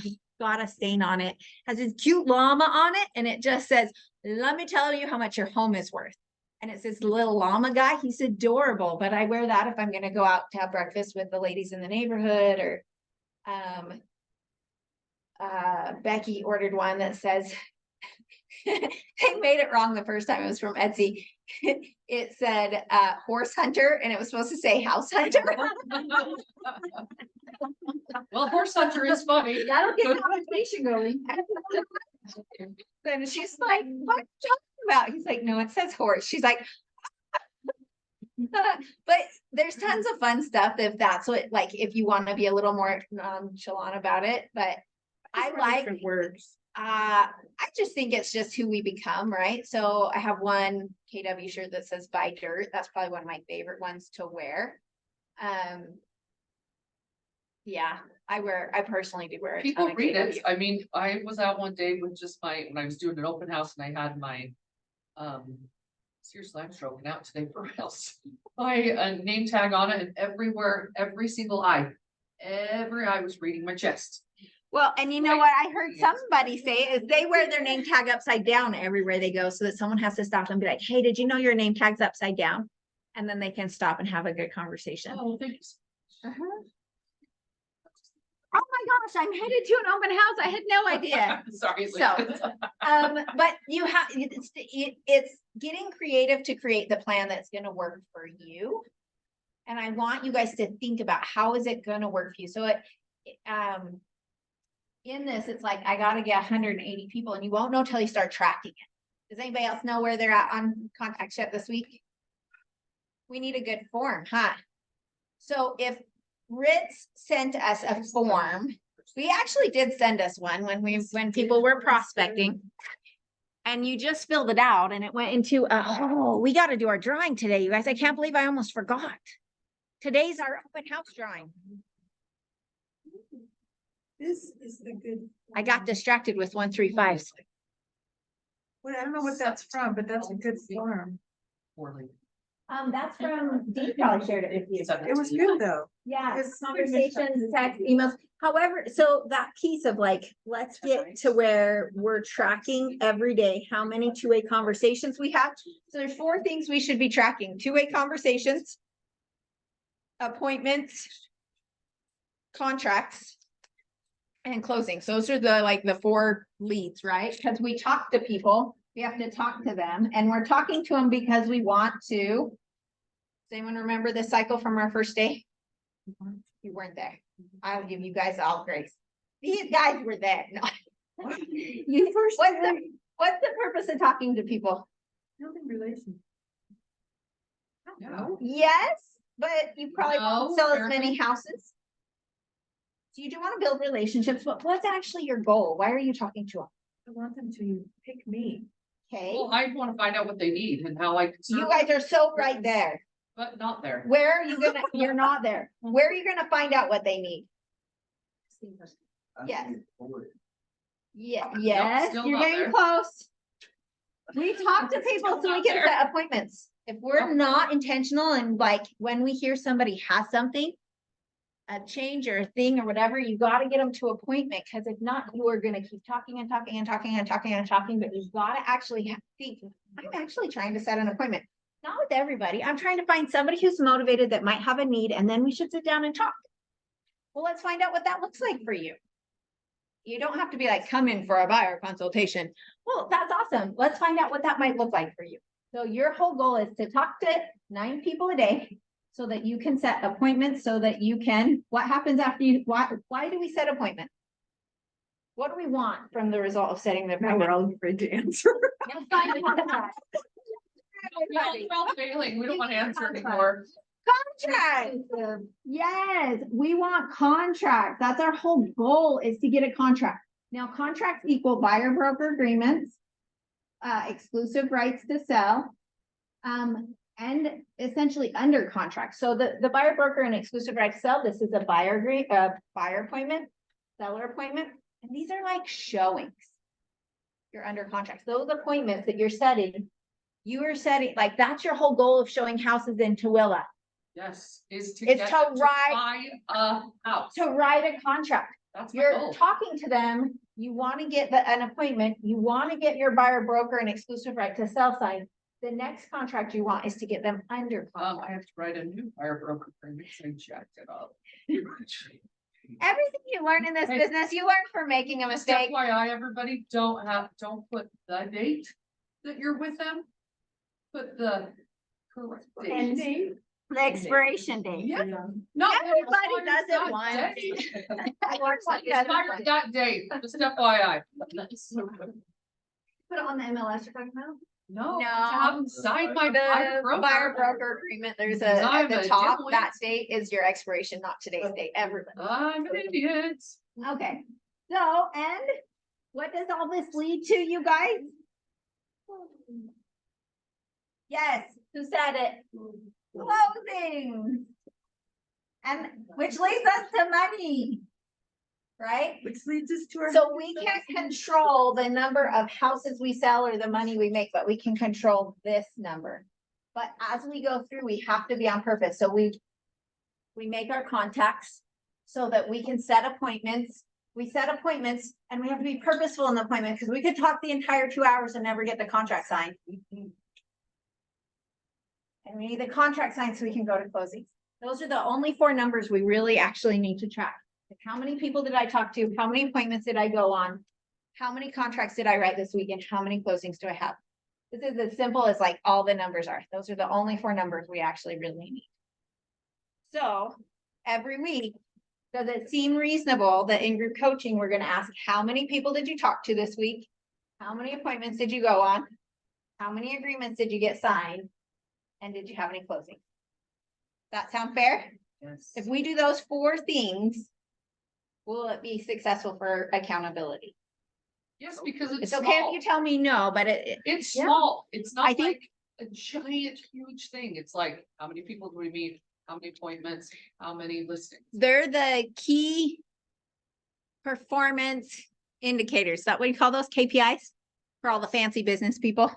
got a stain on it, has this cute llama on it, and it just says, let me tell you how much your home is worth. And it's this little llama guy. He's adorable, but I wear that if I'm going to go out to have breakfast with the ladies in the neighborhood, or Becky ordered one that says, they made it wrong the first time. It was from Etsy. It said horse hunter and it was supposed to say house hunter. Well, horse hunter is funny. That'll get conversation going. And she's like, what are you talking about? He's like, no, it says horse. She's like, but there's tons of fun stuff if that's what, like, if you want to be a little more nonchalant about it. But I like Different words. I just think it's just who we become, right? So I have one KW shirt that says buy dirt. That's probably one of my favorite ones to wear. Yeah, I personally do wear it. People read it. I mean, I was out one day with just when I was doing an open house and I had my, seriously, I'm stroking out today for reals. My name tag on it, and everywhere, every single eye, I was reading my chest. Well, and you know what I heard somebody say is they wear their name tag upside down everywhere they go so that someone has to stop and be like, hey, did you know your name tag's upside down? And then they can stop and have a good conversation. Oh, thank you. Uh-huh. Oh my gosh, I'm headed to an open house. I had no idea. Sorry. So, but you have, it's getting creative to create the plan that's gonna work for you. And I want you guys to think about how is it gonna work for you? So in this, it's like, I gotta get 180 people and you won't know till you start tracking it. Does anybody else know where they're at on contacts yet this week? We need a good form, huh? So if Ritz sent us a form, we actually did send us one when people were prospecting. And you just filled it out and it went into, oh, we got to do our drawing today, you guys. I can't believe I almost forgot. Today's our open house drawing. This is the good. I got distracted with 135s. Well, I don't know what that's from, but that's a good form. Poorly. That's from, Dee probably shared it with you. It was good though. Yeah, It's conversations, text, emails. However, so that piece of like, let's get to where we're tracking every day, how many two-way conversations we have. So there's 4 things we should be tracking: two-way conversations, appointments, contracts, and closings. Those are the 4 leads, right? Because we talk to people, we have to talk to them, and we're talking to them because we want to. Does anyone remember the cycle from our first day? You weren't there. I'll give you guys all grace. These guys were there. No. What's the purpose of talking to people? Building relations. No. Yes, but you probably won't No, sell as apparently. many houses. So you do want to build relationships, but what's actually your goal? Why are you talking to them? I want them to pick me. Okay, Well, I want to find out what they need and how I can serve you them, guys are so right there. but not there. Where are you gonna, you're not there. Where are you gonna find out what they need? Yes. Yeah, yes, still you're not getting there. close. We talk to people Still so we not can there. set appointments. If we're Nope. not intentional and like when we hear somebody has something, a change or a thing or whatever, you gotta get them to appointment, because if not, you are gonna keep talking and talking and talking and talking and talking, but you've gotta actually think, I'm actually trying to set an appointment. Not with everybody. I'm trying to find somebody who's motivated that might have a need, and then we should sit down and talk. Well, let's find out what that looks like for you. You don't have to be like, come in for a buyer consultation. Well, that's awesome. Let's find out what that might look like for you. So your whole goal is to talk to 9 people a day so that you can set appointments, so that you can, what happens after you, why do we set appointments? What do we want from the result of setting the Now we're appointment? all afraid to answer. Let's find contract. Well, failing, we don't want to answer anymore. Contract. Yes, we want contracts. That's our whole goal, is to get a contract. Now, contracts equal buyer broker agreements, exclusive rights to sell, and essentially under contract. So the buyer broker and exclusive right to sell, this is a buyer appointment, seller appointment, and these are like showings. You're under contracts. Those appointments that you're setting, you are setting, like, that's your whole goal of showing houses in Tooele, Yes, is to It's get to them to write- buy a house. to write a contract. That's my You're goal. talking to them, you want to get an appointment, you want to get your buyer broker and exclusive right to sell signed. The next contract you want is to get them under I contract. have to write a new buyer broker agreement, so I jacked it up. Everything you learn in this Hey. business, you learn from making a Just mistake. FYI, everybody, don't put the date that you're with them. Put the correct And date. the expiration date. Yeah. Not that it Everybody does it expires once. that date. Everybody It does it expires once. that date, just FYI. Put it on the MLS you're talking about? No, No. I haven't signed my buyer The broker. buyer broker agreement, there's Because at I'm the a top, dimwit. that date is your expiration, not today's date, everybody. I'm an idiot. Okay, so, and what does all this lead to, you guys? Yes, who said it? Closing. And which leads us to money. Right? Which leads us to our. So we can't control the number of houses we sell or the money we make, but we can control this number. But as we go through, we have to be on purpose. So we make our contacts so that we can set appointments. We set appointments and we have to be purposeful in the appointment because we could talk the entire 2 hours and never get the contract signed. And we need the contract signed so we can go to closing. Those are the only 4 numbers we really actually need to track. Like, how many people did I talk to? How many appointments did I go on? How many contracts did I write this weekend? How many closings do I have? This is as simple as like all the numbers are. Those are the only 4 numbers we actually really need. So every week, does it seem reasonable that in group coaching, we're gonna ask, how many people did you talk to this week? How many appointments did you go on? How many agreements did you get signed? And did you have any closings? That sound fair? Yes. If we do those 4 things, will it be successful for accountability? Yes, because It's okay if you tell me no, but It's Yeah. small, it's I not think- like a giant, huge thing, it's like, how many people do we meet? How many appointments, how many listings? they're the key performance indicators. Is that what you call those, KPIs? For all the fancy business people?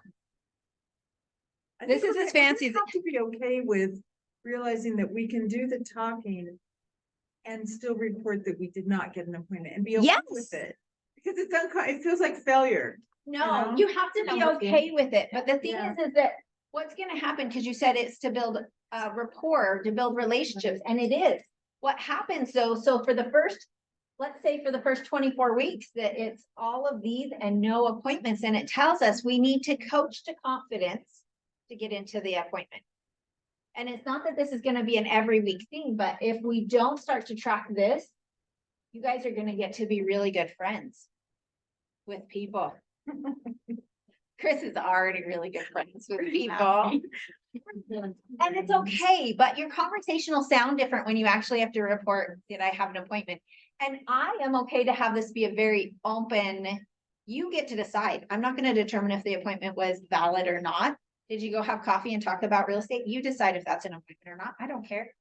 I This think is we're as gonna- fancy we as- have to be okay with realizing that we can do the talking and still report that we did not get an appointment and be okay Yes. with it. Because it feels like failure. No, know? you have to be No, okay with it, but the thing Yeah. is that what's gonna happen, because you said it's to build rapport, to build relationships, and it is. What happens though, so for the first, let's say for the first 24 weeks, that it's all of these and no appointments, and it tells us we need to coach to confidence to get into the appointment. And it's not that this is gonna be an every week thing, but if we don't start to track this, you guys are gonna get to be really good friends with people. Chris is already really good friends with people. And it's okay, but your conversation will sound different when you actually have to report, did I have an appointment? And I am okay to have this be a very open, you get to decide. I'm not gonna determine if the appointment was valid or not. Did you go have coffee and talk about real estate? You decide if that's an appointment or not. I don't care.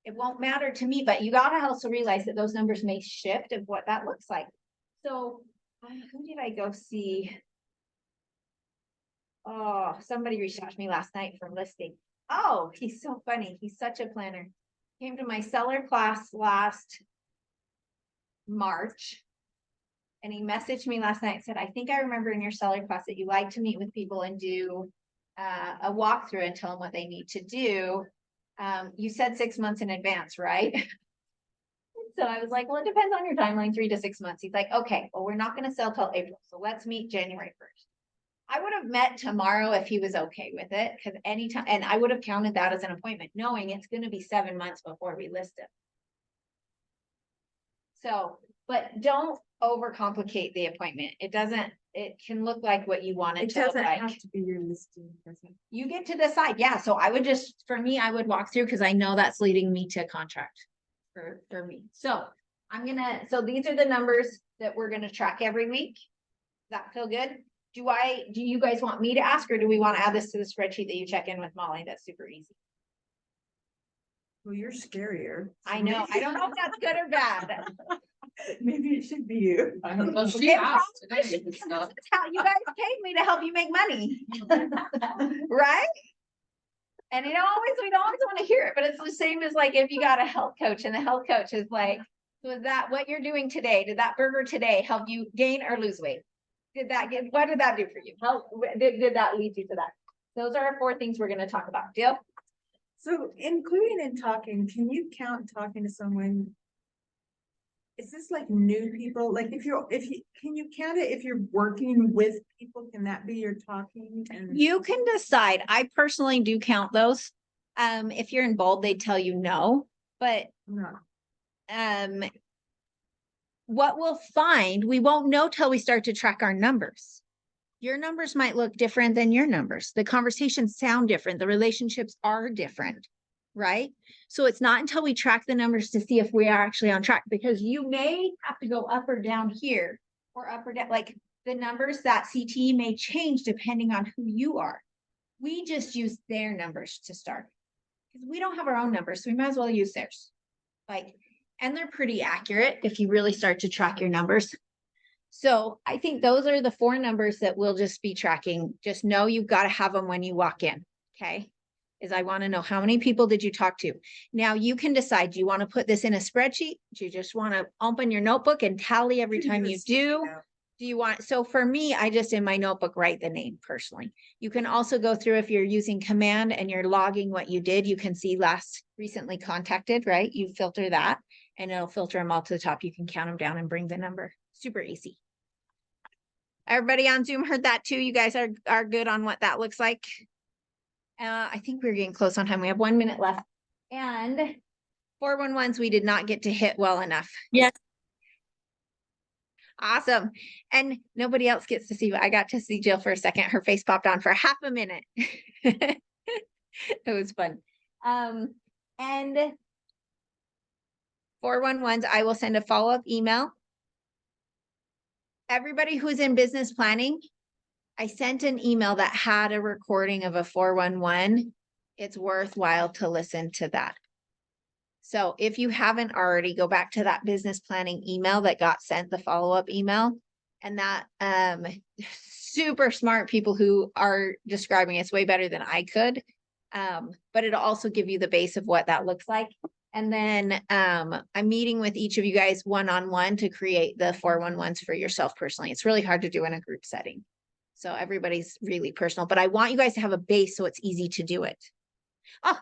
It won't matter to me, but you gotta also realize that those numbers may shift of what that looks like. So, who did I go see? Oh, somebody reached out to me last night for listing. Oh, he's so funny. He's such a planner. Came to my seller class last March. And he messaged me last night and said, I think I remember in your seller class that you like to meet with people and do a walkthrough and tell them what they need to do. You said 6 months in advance, right? So I was like, well, it depends on your timeline, 3 to 6 months. He's like, okay, well, we're not gonna sell till April, so let's meet January 1st. I would have met tomorrow if he was okay with it, because anytime, and I would have counted that as an appointment, knowing it's gonna be 7 months before we list it. So, but don't overcomplicate the appointment. It doesn't, it can look like what you want it It to look doesn't like. have to be your listing person. You get to decide, yeah, so I would just, for me, I would walk through, because I know that's leading me to contract for me. So I'm gonna, so these are the numbers that we're gonna track every week. Does that feel good? Do you guys want me to ask, or do we want to add this to the spreadsheet that you check in with Molly? That's super easy. Well, you're scarier. so I know, I don't know if that's good or bad. Maybe it should be you. I don't know, she It asked probably today, should, it's because not- this is how you guys paid me to help you make money. Right? And we don't always want to hear it, but it's the same as like if you got a health coach and the health coach is like, so is that what you're doing today? Did that burger today help you gain or lose weight? What did that do for you? How did that lead you to that? Those are our 4 things we're gonna talk about. Deal? So including in talking, can you count talking to someone? Is this like new people? Like can you count it if you're working with people? Can that be your talking? And You can decide. I personally do count those. If you're in bold, they tell you no, but no. what we'll find, we won't know till we start to track our numbers. Your numbers might look different than your numbers. The conversations sound different. The relationships are different, right? So it's not until we track the numbers to see if we are actually on track, because you may have to go up or down here or up or down, like the numbers that CTE may change depending on who you are. We just use their numbers to start, because we don't have our own numbers, so we might as well use theirs. Like, and they're pretty accurate if you really start to track your numbers. So I think those are the 4 numbers that we'll just be tracking. Just know you've got to have them when you walk in. Okay. is I want to know how many people did you talk to? Now you can decide, do you want to put this in a spreadsheet? Do you just want to open your notebook and tally every time you do? Do you want, so for me, I just in my notebook write the name personally. You can also go through if you're using command and you're logging what you did, you can see last recently contacted, right? You filter that and it'll filter them all to the top. You can count them down and bring the number. Super easy. Everybody on Zoom heard that too. You guys are good on what that looks like. I think we're getting close on time. We have 1 minute left. And 411s we did not get to hit well enough. Yes. Awesome. And nobody else gets to see, but I got to see Jill for a second. Her face popped on for half a minute. It was fun. And 411s, I will send a follow-up email. Everybody who's in business planning, I sent an email that had a recording of a 411. It's worthwhile to listen to that. So if you haven't already, go back to that business planning email that got sent, the follow-up email, and that super smart people who are describing it's way better than I could. But it'll also give you the base of what that looks like. And then I'm meeting with each of you guys one-on-one to create the 411s for yourself personally. It's really hard to do in a group setting. So everybody's really personal, but I want you guys to have a base so it's easy to do it. Oh,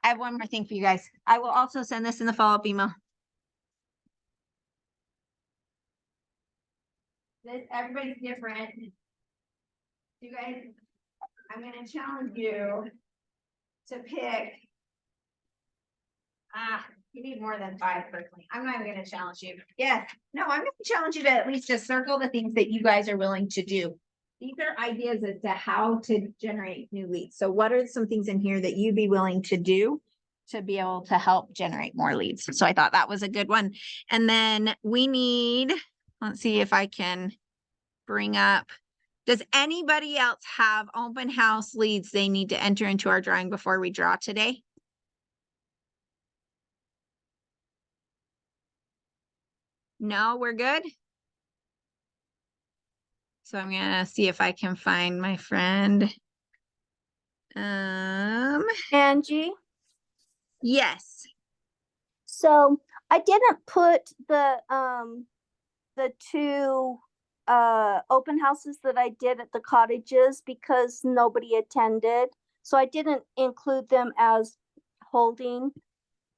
I have one more thing for you guys. I will also send this in the follow-up email. Everybody's different. You guys, I'm gonna challenge you to pick. You need more than 5 personally. I'm not even gonna challenge you. Yes, no, I'm gonna challenge you to at least just circle the things that you guys are willing to do. These are ideas as to how to generate new leads. So what are some things in here that you'd be willing to do to be able to help generate more leads? So I thought that was a good one. And then we need, let's see if I can bring up, does anybody else have open house leads they need to enter into our drawing before we draw today? No, we're good. So I'm gonna see if I can find my friend. Angie, Yes. so I didn't put the 2 open houses that I did at the cottages because nobody attended. So I didn't include them as holding,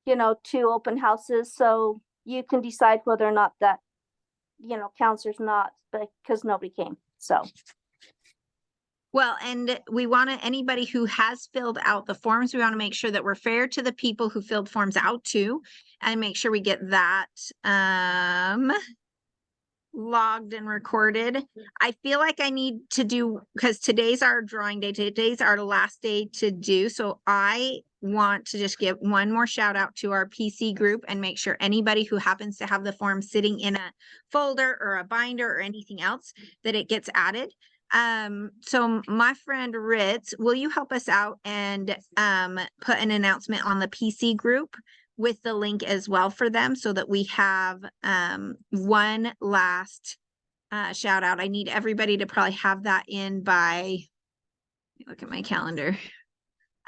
2 open houses. So you can decide whether or not that, counts or not, because nobody came. So Well, and we want to, anybody who has filled out the forms, we want to make sure that we're fair to the people who filled forms out too, and make sure we get that logged and recorded. I feel like I need to do, because today's our drawing day, today's our last day to do. So I want to just give one more shout out to our PC group and make sure anybody who happens to have the form sitting in a folder or a binder or anything else, that it gets added. So my friend Ritz, will you help us out and put an announcement on the PC group with the link as well for them, so that we have one last shout out. I need everybody to probably have that in by, let me look at my calendar.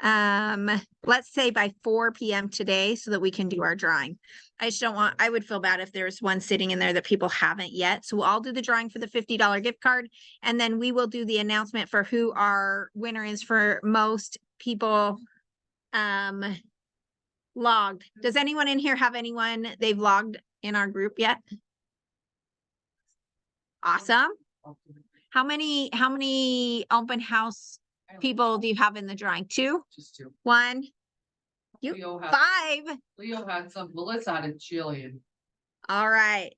Let's say by 4 p.m. today, so that we can do our drawing. I just don't want, I would feel bad if there's one sitting in there that people haven't yet. So we'll all do the drawing for the $50 gift card, and then we will do the announcement for who our winner is for most people logged. Does anyone in here have anyone they've logged in our group yet? Awesome. How many open house people do you have in the drawing? 2? Just 2. 1? You Leo had, 5. Leo had some, Melissa had a Jillian. All right.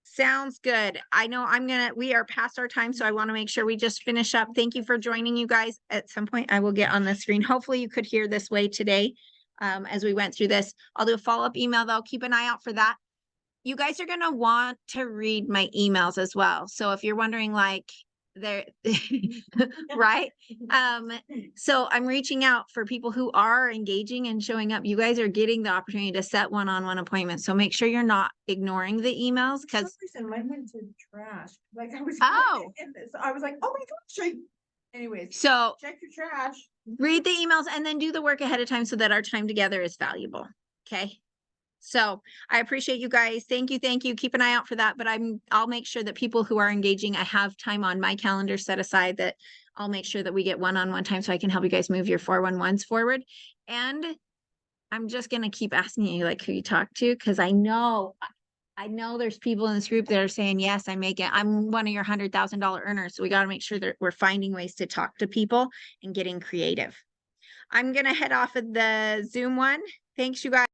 Sounds good. I know we are past our time, so I want to make sure we just finish up. Thank you for joining, you guys. At some point, I will get on the screen. Hopefully you could hear this way today as we went through this. I'll do a follow-up email though. Keep an eye out for that. You guys are going to want to read my emails as well. So if you're wondering, like, there, right? So I'm reaching out for people who are engaging and showing up. You guys are getting the opportunity to set one-on-one appointments. So make sure you're not ignoring the emails, For some because reason, mine went to trash. Like I was. Oh. I was like, oh my gosh. Anyways, so check your trash. read the emails and then do the work ahead of time so that our time together is valuable. Okay. So I appreciate you guys. Thank you. Thank you. Keep an eye out for that, but I'll make sure that people who are engaging, I have time on my calendar set aside that I'll make sure that we get one-on-one time so I can help you guys move your 411s forward. And I'm just going to keep asking you like who you talk to, because I know there's people in this group that are saying, yes, I'm one of your $100,000 earners. So we got to make sure that we're finding ways to talk to people and getting creative. I'm going to head off of the Zoom one. Thanks, you guys.